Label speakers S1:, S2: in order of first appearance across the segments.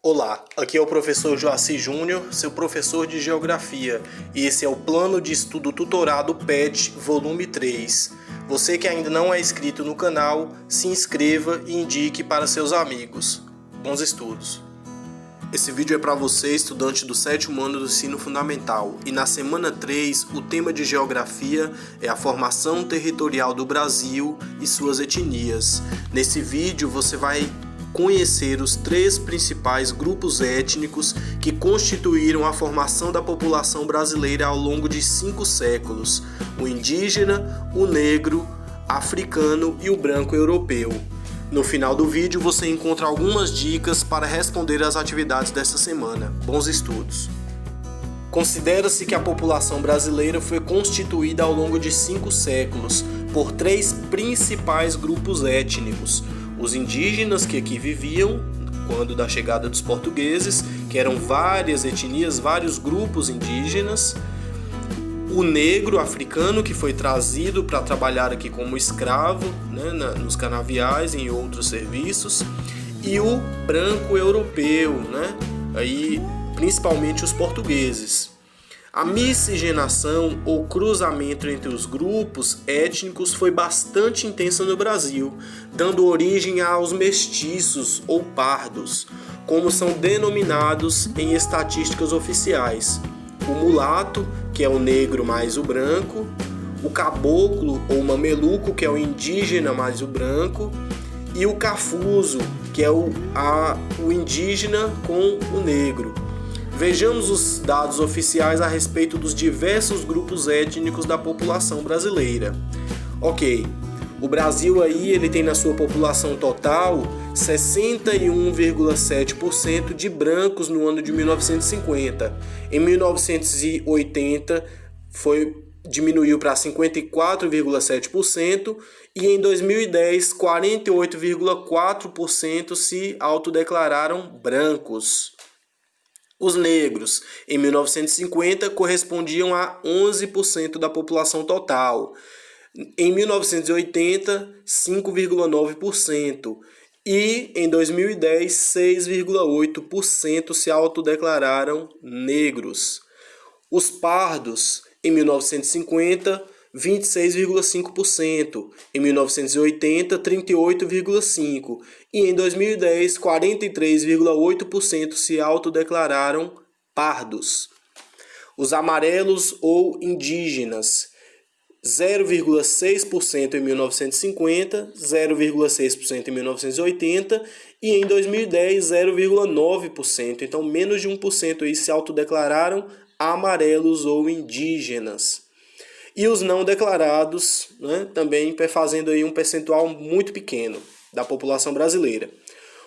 S1: Olá, aqui é o professor Joaci Júnior, seu professor de Geografia, e esse é o Plano de Estudo Tutorado PET, volume 3. Você que ainda não é inscrito no canal, se inscreva e indique para seus amigos. Bons estudos! Esse vídeo é para você, estudante do 7º ano do ensino fundamental, e na semana 3, o tema de Geografia é a formação territorial do Brasil e suas etnias. Nesse vídeo você vai conhecer os 3 principais grupos étnicos que constituíram a formação da população brasileira ao longo de 5 séculos: o indígena, o negro, africano e o branco europeu. No final do vídeo você encontra algumas dicas para responder às atividades dessa semana. Bons estudos! Considera-se que a população brasileira foi constituída ao longo de 5 séculos por 3 principais grupos étnicos: os indígenas que aqui viviam quando da chegada dos portugueses, que eram várias etnias, vários grupos indígenas, o negro africano, que foi trazido para trabalhar aqui como escravo, nos canaviais e em outros serviços, e o branco europeu, aí principalmente os portugueses. A miscigenação ou cruzamento entre os grupos étnicos foi bastante intensa no Brasil, dando origem aos mestiços ou pardos, como são denominados em estatísticas oficiais: o mulato, que é o negro mais o branco, o caboclo ou mameluco, que é o indígena mais o branco, e o cafuso, que é o indígena com o negro. Vejamos os dados oficiais a respeito dos diversos grupos étnicos da população brasileira. Ok, o Brasil aí ele tem na sua população total 61,7% de brancos no ano de 1950. Em 1980 diminuiu para 54,7% e em 2010 48,4% se autodeclararam brancos. Os negros, em 1950, correspondiam a 11% da população total. Em 1980, 5,9%. E em 2010, 6,8% se autodeclararam negros. Os pardos, em 1950, 26,5%, em 1980, 38,5%, e em 2010, 43,8% se autodeclararam pardos. Os amarelos ou indígenas, 0,6% em 1950, 0,6% em 1980 e em 2010, 0,9%. Então, menos de 1% aí se autodeclararam amarelos ou indígenas. E os não declarados, também fazendo aí um percentual muito pequeno da população brasileira.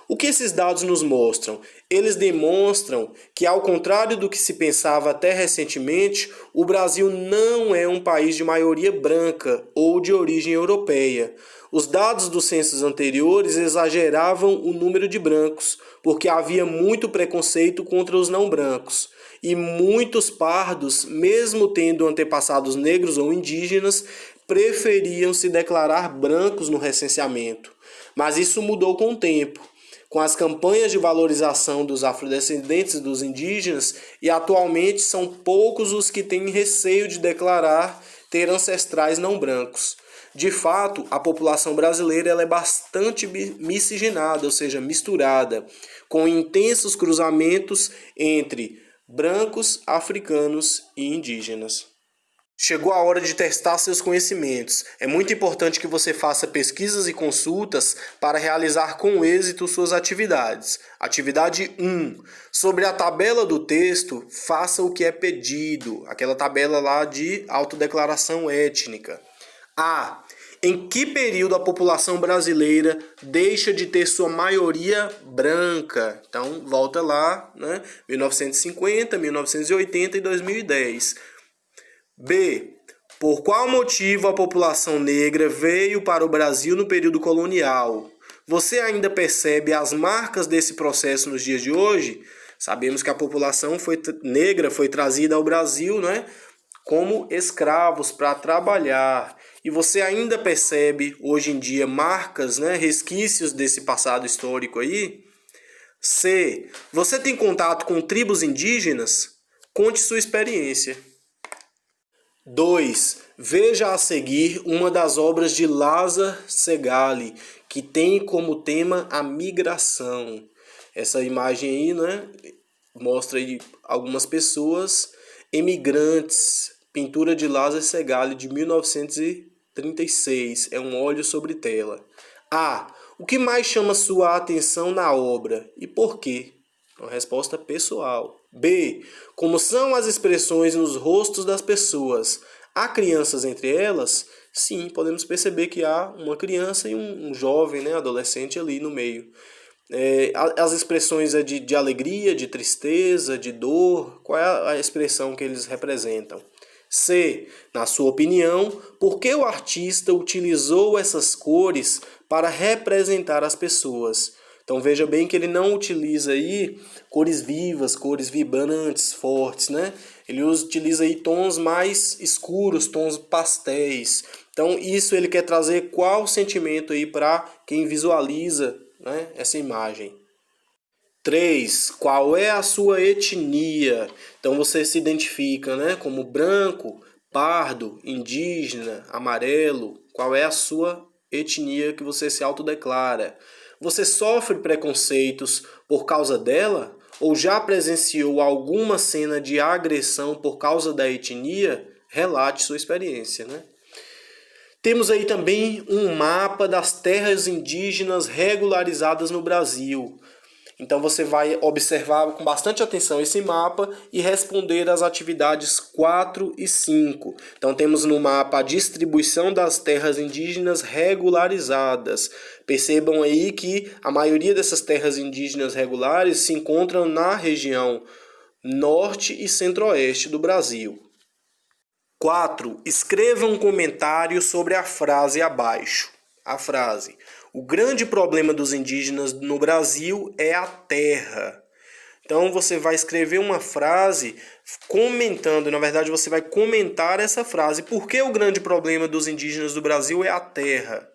S1: O que esses dados nos mostram? Eles demonstram que, ao contrário do que se pensava até recentemente, o Brasil não é um país de maioria branca ou de origem europeia. Os dados dos censos anteriores exageravam o número de brancos, porque havia muito preconceito contra os não brancos. E muitos pardos, mesmo tendo antepassados negros ou indígenas, preferiam se declarar brancos no recenseamento. Mas isso mudou com o tempo, com as campanhas de valorização dos afrodescendentes dos indígenas, e atualmente são poucos os que têm receio de declarar ter ancestrais não brancos. De fato, a população brasileira ela é bastante miscigenada, ou seja, misturada, com intensos cruzamentos entre brancos, africanos e indígenas. Chegou a hora de testar seus conhecimentos. É muito importante que você faça pesquisas e consultas para realizar com êxito suas atividades. Atividade 1. Sobre a tabela do texto, faça o que é pedido. Aquela tabela lá de autodeclaração étnica. A. Em que período a população brasileira deixa de ter sua maioria branca? Então, volta lá, 1950, 1980 e 2010. B. Por qual motivo a população negra veio para o Brasil no período colonial? Você ainda percebe as marcas desse processo nos dias de hoje? Sabemos que a população negra foi trazida ao Brasil, como escravos para trabalhar. E você ainda percebe hoje em dia marcas, resquícios desse passado histórico aí? C. Você tem contato com tribos indígenas? Conte sua experiência. 2. Veja a seguir uma das obras de Lázaro Segale, que tem como tema a migração. Essa imagem aí, né, mostra aí algumas pessoas emigrantes. Pintura de Lázaro Segale de 1936. É um óleo sobre tela. A. O que mais chama sua atenção na obra e por quê? Uma resposta pessoal. B. Como são as expressões nos rostos das pessoas? Há crianças entre elas? Sim, podemos perceber que há uma criança e um jovem, né, adolescente ali no meio. As expressões de alegria, de tristeza, de dor, qual é a expressão que eles representam? C. Na sua opinião, por que o artista utilizou essas cores para representar as pessoas? Então veja bem que ele não utiliza aí cores vivas, cores vibrantes, fortes, né? Ele utiliza aí tons mais escuros, tons pastéis. Então isso ele quer trazer qual sentimento aí para quem visualiza, né, essa imagem. 3. Qual é a sua etnia? Então você se identifica, né, como branco, pardo, indígena, amarelo. Qual é a sua etnia que você se autodeclara? Você sofre preconceitos por causa dela? Ou já presenciou alguma cena de agressão por causa da etnia? Relate sua experiência, né? Temos aí também um mapa das terras indígenas regularizadas no Brasil. Então você vai observar com bastante atenção esse mapa e responder às atividades 4 e 5. Então temos no mapa a distribuição das terras indígenas regularizadas. Percebam aí que a maioria dessas terras indígenas regulares se encontram na região norte e centro-oeste do Brasil. 4. Escreva um comentário sobre a frase abaixo. A frase: o grande problema dos indígenas no Brasil é a terra. Então você vai escrever uma frase comentando, na verdade você vai comentar essa frase. Por que o grande problema dos indígenas do Brasil é a terra?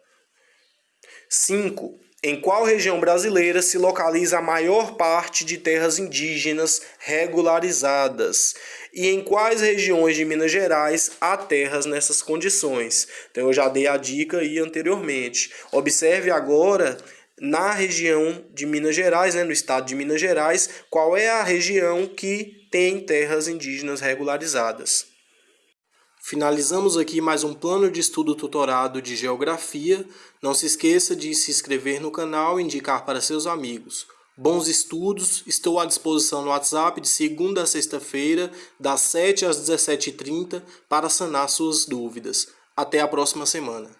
S1: 5. Em qual região brasileira se localiza a maior parte de terras indígenas regularizadas? E em quais regiões de Minas Gerais há terras nessas condições? Então eu já dei a dica aí anteriormente. Observe agora na região de Minas Gerais, né, no estado de Minas Gerais, qual é a região que tem terras indígenas regularizadas. Finalizamos aqui mais um plano de estudo tutorado de geografia. Não se esqueça de se inscrever no canal e indicar para seus amigos. Bons estudos, estou à disposição no WhatsApp de segunda a sexta-feira, das 7 às 17h30, para sanar suas dúvidas. Até a próxima semana.